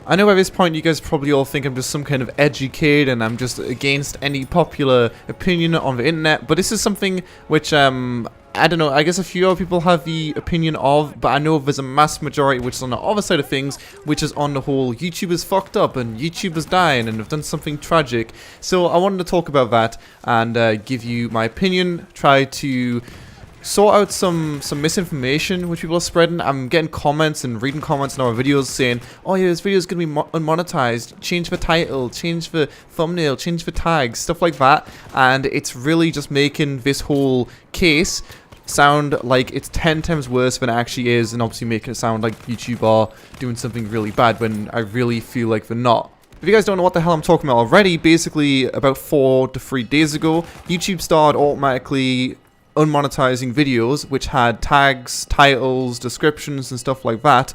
I know at this point you guys probably all think I'm just some kind of edgy kid and I'm just against any popular opinion on the internet, but this is something which, I don't know, I guess a few other people have the opinion of, but I know there's a mass majority which is on the other side of things, which is on the whole YouTube is fucked up and YouTube is dying and have done something tragic. So I wanted to talk about that and give you my opinion, try to sort out some misinformation which people are spreading. I'm getting comments and reading comments in our videos saying, oh yeah, this video is going to be unmonetized, change the title, change the thumbnail, change the tags, stuff like that, and it's really just making this whole case sound like it's 10 times worse than it actually is, and obviously making it sound like YouTube are doing something really bad when I really feel like they're not. If you guys don't know what the hell I'm talking about already, basically about 4 to 3 days ago, YouTube started automatically unmonetizing videos which had tags, titles, descriptions and stuff like that,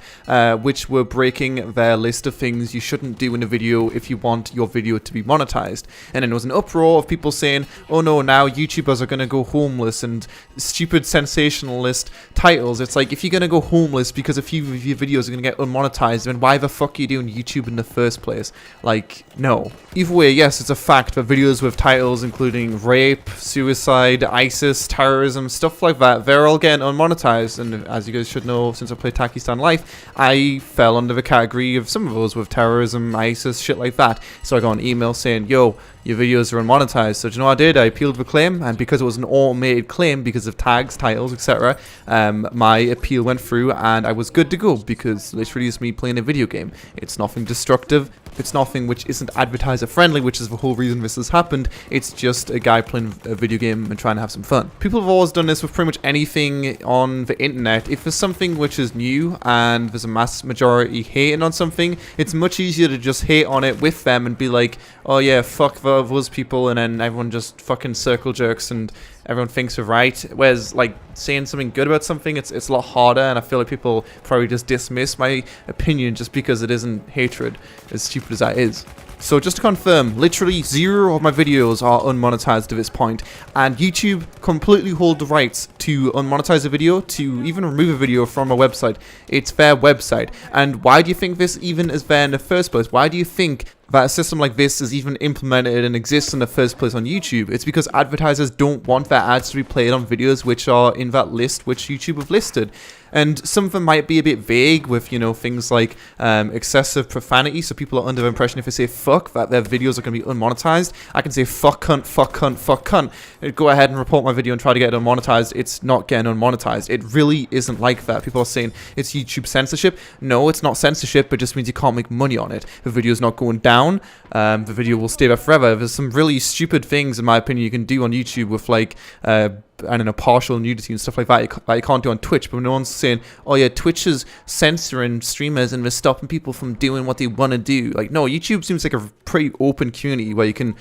which were breaking their list of things you shouldn't do in a video if you want your video to be monetized. And then there was an uproar of people saying, oh no, now YouTubers are going to go homeless, and stupid sensationalist titles. It's like, if you're going to go homeless because a few of your videos are going to get unmonetized, then why the fuck are you doing YouTube in the first place? Like, no. Either way, yes, it's a fact that videos with titles including rape, suicide, ISIS, terrorism, stuff like that, they're all getting unmonetized. And as you guys should know, since I played Takistan Life, I fell under the category of some of those with terrorism, ISIS, shit like that. So I got an email saying, yo, your videos are unmonetized. So do you know what I did? I appealed the claim, and because it was an automated claim because of tags, titles, etc., my appeal went through and I was good to go, because literally it's me playing a video game. It's nothing destructive. It's nothing which isn't advertiser friendly, which is the whole reason this has happened. It's just a guy playing a video game and trying to have some fun. People have always done this with pretty much anything on the internet. If there's something which is new and there's a mass majority hating on something, it's much easier to just hate on it with them and be like, oh yeah, fuck those people, and then everyone just fucking circle jerks and everyone thinks we're right. Whereas, like, saying something good about something, it's a lot harder, and I feel like people probably just dismiss my opinion just because it isn't hatred, as stupid as that is. So just to confirm, literally 0 of my videos are unmonetized at this point, and YouTube completely hold the rights to unmonetize a video, to even remove a video from a website. It's their website. And why do you think this even is there in the first place? Why do you think that a system like this is even implemented and exists in the first place on YouTube? It's because advertisers don't want their ads to be played on videos which are in that list which YouTube have listed. And some of them might be a bit vague with, you know, things like excessive profanity, so people are under the impression if they say fuck, that their videos are going to be unmonetized. I can say fuck cunt, fuck cunt, fuck cunt. I'd go ahead and report my video and try to get it unmonetized. It's not getting unmonetized. It really isn't like that. People are saying it's YouTube censorship. No, it's not censorship. It just means you can't make money on it. The video's not going down. The video will stay there forever. There's some really stupid things, in my opinion, you can do on YouTube with, like, I don't know, partial nudity and stuff like that you can't do on Twitch. But no one's saying, oh yeah, Twitch is censoring streamers and they're stopping people from doing what they want to do. Like, no, YouTube seems like a pretty open community where you can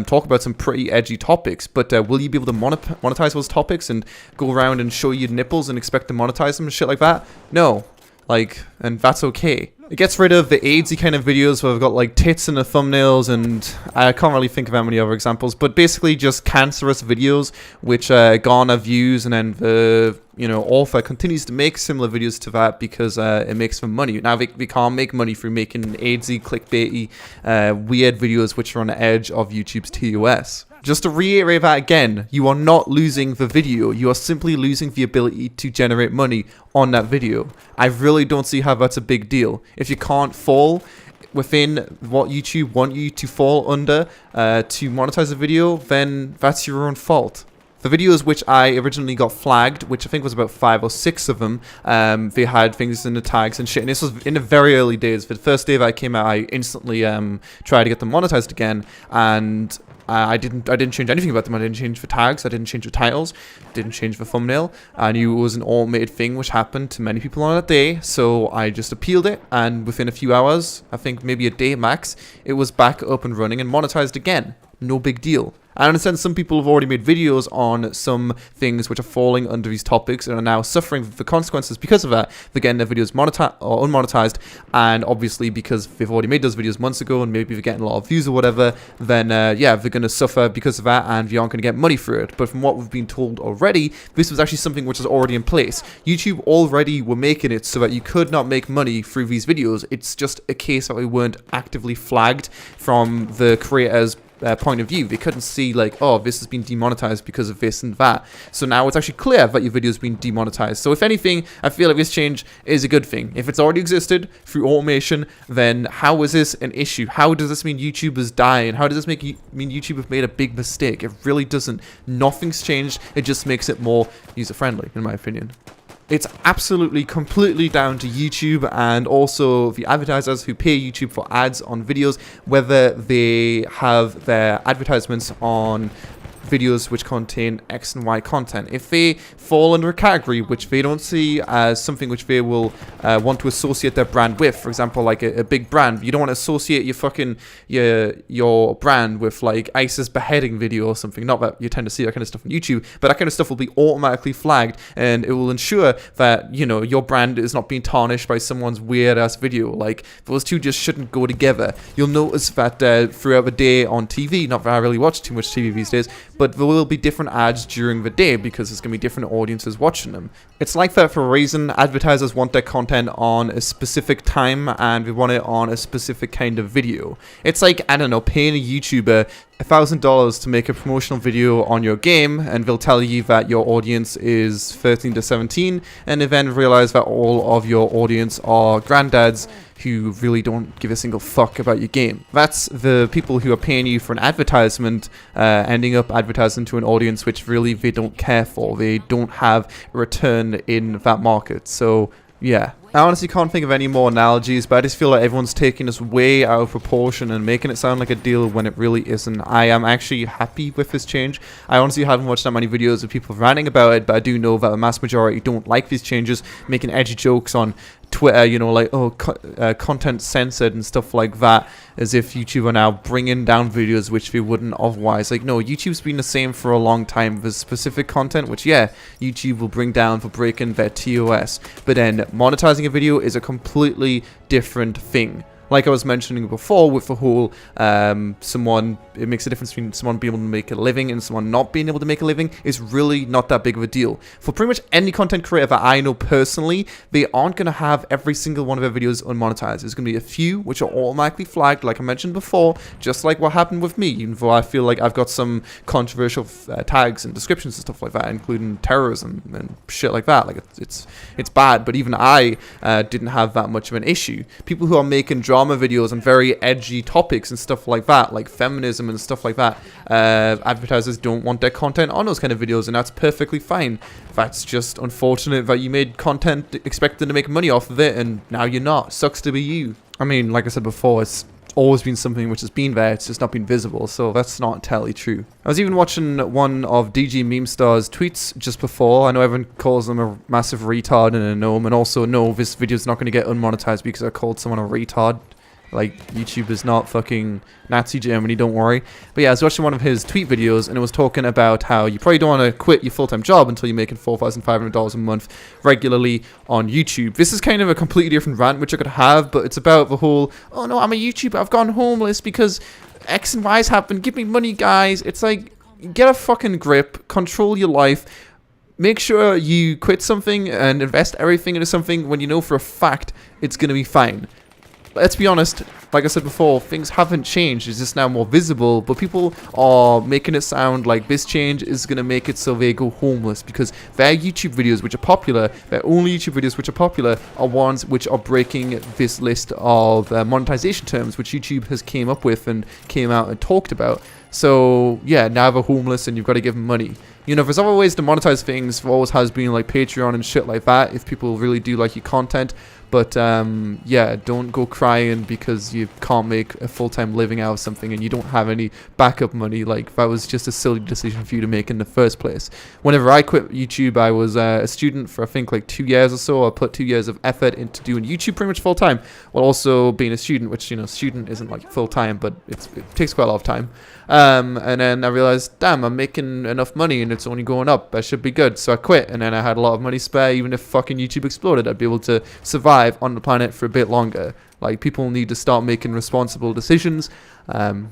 talk about some pretty edgy topics, but will you be able to monetize those topics and go around and show your nipples and expect to monetize them and shit like that? No. Like, and that's okay. It gets rid of the AIDSy kind of videos where I've got like tits in the thumbnails, and I can't really think of that many other examples, but basically just cancerous videos which garner views, and then the, you know, author continues to make similar videos to that because it makes them money. Now they can't make money through making AIDSy, clickbaity, weird videos which are on the edge of YouTube's TOS. Just to reiterate that again, you are not losing the video, you are simply losing the ability to generate money on that video. I really don't see how that's a big deal. If you can't fall within what YouTube want you to fall under to monetize a video, then that's your own fault. The videos which I originally got flagged, which I think was about 5 or 6 of them, they had things in the tags and shit, and this was in the very early days. The first day that I came out, I instantly tried to get them monetized again, and I didn't change anything about them. I didn't change the tags, I didn't change the titles, didn't change the thumbnail. I knew it was an automated thing which happened to many people on that day, so I just appealed it, and within a few hours, I think maybe a day max, it was back up and running and monetized again. no big deal. I understand some people have already made videos on some things which are falling under these topics and are now suffering the consequences because of that. They're getting their videos monetized or unmonetized, and obviously because they've already made those videos months ago and maybe they're getting a lot of views or whatever, then yeah, they're going to suffer because of that and they aren't going to get money for it. But from what we've been told already, this was actually something which is already in place. YouTube already were making it so that you could not make money through these videos. It's just a case that they weren't actively flagged from the creators' point of view. They couldn't see like, oh, this has been demonetized because of this and that. So now it's actually clear that your video has been demonetized. So if anything, I feel like this change is a good thing. If it's already existed through automation, then how is this an issue? How does this mean YouTube is dying? How does this mean YouTube have made a big mistake? It really doesn't. Nothing's changed. It just makes it more user-friendly, in my opinion. It's absolutely completely down to YouTube and also the advertisers who pay YouTube for ads on videos, whether they have their advertisements on videos which contain X and Y content. If they fall under a category which they don't see as something which they will want to associate their brand with, for example, like a big brand, you don't want to associate your brand with like ISIS beheading video or something. Not that you tend to see that kind of stuff on YouTube, but that kind of stuff will be automatically flagged, and it will ensure that, you know, your brand is not being tarnished by someone's weird ass video. Like, those two just shouldn't go together. You'll notice that throughout the day on TV, not that I really watch too much TV these days, but there will be different ads during the day because there's going to be different audiences watching them. It's like that for a reason. Advertisers want their content on a specific time and they want it on a specific kind of video. It's like, I don't know, paying a YouTuber $1,000 to make a promotional video on your game, and they'll tell you that your audience is 13 to 17, and then realize that all of your audience are granddads who really don't give a single fuck about your game. That's the people who are paying you for an advertisement ending up advertising to an audience which really they don't care for. They don't have a return in that market. So yeah, I honestly can't think of any more analogies, but I just feel like everyone's taking this way out of proportion and making it sound like a deal when it really isn't. I am actually happy with this change. I honestly haven't watched that many videos of people ranting about it, but I do know that the mass majority don't like these changes, making edgy jokes on Twitter, you know, like, oh, content censored and stuff like that, as if YouTube are now bringing down videos which they wouldn't otherwise. Like, no, YouTube's been the same for a long time. There's specific content which, yeah, YouTube will bring down for breaking their TOS, but then monetizing a video is a completely different thing. Like I was mentioning before with the whole it makes a difference between someone being able to make a living and someone not being able to make a living. Is really not that big of a deal. For pretty much any content creator that I know personally, they aren't going to have every single one of their videos unmonetized. There's going to be a few which are automatically flagged, like I mentioned before, just like what happened with me, even though I feel like I've got some controversial tags and descriptions and stuff like that, including terrorism and shit like that. Like, it's bad, but even I didn't have that much of an issue. People who are making drama videos on very edgy topics and stuff like that, like feminism and stuff like that, advertisers don't want their content on those kind of videos, and that's perfectly fine. That's just unfortunate that you made content expecting to make money off of it and now you're not. Sucks to be you. I mean, like I said before, it's always been something which has been there, it's just not been visible, so that's not entirely true. I was even watching one of DG Meme Star's tweets just before. I know everyone calls them a massive retard and a gnome, and also, no, this video's not going to get unmonetized because I called someone a retard. Like, YouTube is not fucking Nazi Germany, don't worry. But yeah, I was watching one of his tweet videos, and it was talking about how you probably don't want to quit your full-time job until you're making $4,500 a month regularly on YouTube. This is kind of a completely different rant, which I could have, but it's about the whole, oh no, I'm a YouTuber, I've gone homeless because X and Y's happened, give me money, guys. It's like, get a fucking grip, control your life. Make sure you quit something and invest everything into something when you know for a fact it's going to be fine. Let's be honest, like I said before, things haven't changed. It's just now more visible, but people are making it sound like this change is going to make it so they go homeless because their YouTube videos which are popular, their only YouTube videos which are popular, are ones which are breaking this list of monetization terms which YouTube has came up with and came out and talked about. So yeah, now they're homeless and you've got to give them money. You know, there's other ways to monetize things. There always has been like Patreon and shit like that if people really do like your content. But yeah, don't go crying because you can't make a full-time living out of something and you don't have any backup money. Like, that was just a silly decision for you to make in the first place. Whenever I quit YouTube, I was a student for I think like 2 years or so. I put 2 years of effort into doing YouTube pretty much full-time, while also being a student, which, you know, student isn't like full-time, but it takes quite a lot of time. And then I realized, damn, I'm making enough money and it's only going up. I should be good. So I quit, and then I had a lot of money spare. Even if fucking YouTube exploded, I'd be able to survive on the planet for a bit longer. Like, people need to start making responsible decisions,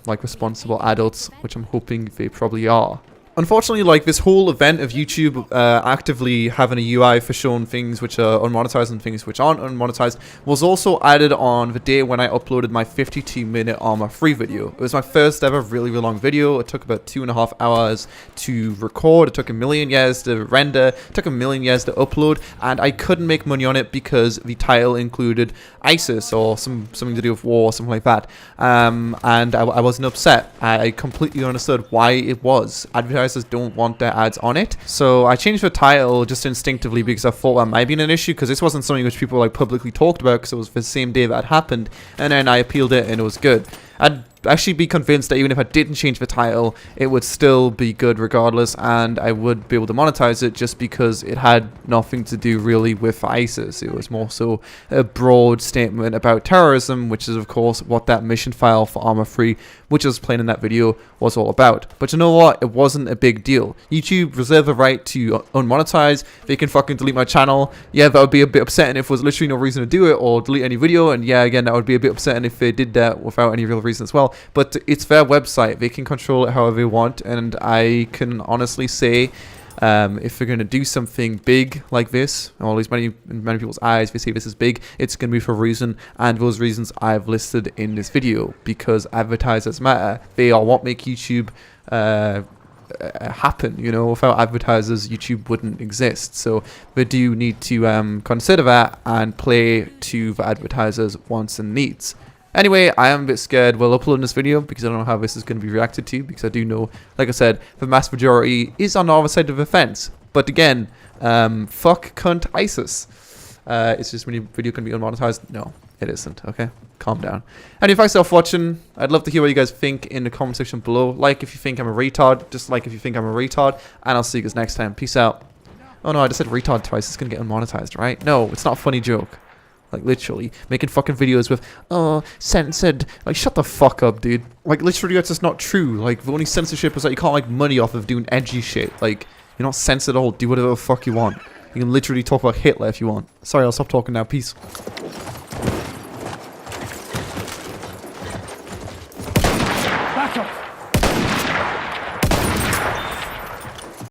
like responsible adults, which I'm hoping they probably are. Unfortunately, like, this whole event of YouTube actively having a UI for showing things which are unmonetized and things which aren't unmonetized was also added on the day when I uploaded my 52-minute Armor Free video. It was my first ever really long video. It took about 2.5 hours to record. It took 1,000,000 years to render. It took 1,000,000 years to upload, and I couldn't make money on it because the title included ISIS or something to do with war or something like that. And I wasn't upset. I completely understood why it was. Advertisers don't want their ads on it, so I changed the title just instinctively because I thought that might be an issue, because this wasn't something which people like publicly talked about because it was the same day that happened, and then I appealed it and it was good. I'd actually be convinced that even if I didn't change the title, it would still be good regardless, and I would be able to monetize it just because it had nothing to do really with ISIS. It was more so a broad statement about terrorism, which is of course what that mission file for Armor Free, which I was playing in that video, was all about. But you know what? It wasn't a big deal. YouTube reserved the right to unmonetize. They can fucking delete my channel. Yeah, that would be a bit upsetting if there was literally no reason to do it, or delete any video, and yeah, again, that would be a bit upsetting if they did that without any real reason as well. But it's their website. They can control it however they want, and I can honestly say, if they're going to do something big like this, or at least in many people's eyes, they say this is big, it's going to be for a reason, and those reasons I've listed in this video, because advertisers matter. They are what make YouTube happen. You know, without advertisers, YouTube wouldn't exist. So they do need to consider that and play to the advertisers' wants and needs. Anyway, I am a bit scared while uploading this video because I don't know how this is going to be reacted to, because I do know, like I said, the mass majority is on the other side of the fence. But again, fuck cunt ISIS. It's just when your video can be unmonetized. No, it isn't. Okay, calm down. And if I stop watching, I'd love to hear what you guys think in the comment section below. Like if you think I'm a retard, dislike if you think I'm a retard, and I'll see you guys next time. Peace out. Oh no, I just said retard twice. It's gonna get unmonetized, right? No, it's not a funny joke. Like, literally, making fucking videos with, oh, censored. Like, shut the fuck up, dude. Like, literally, that's just not true. Like, the only censorship is that you can't make money off of doing edgy shit. Like, you're not censored at all. Do whatever the fuck you want. You can literally talk about Hitler if you want. Sorry, I'll stop talking now. Peace. Back up!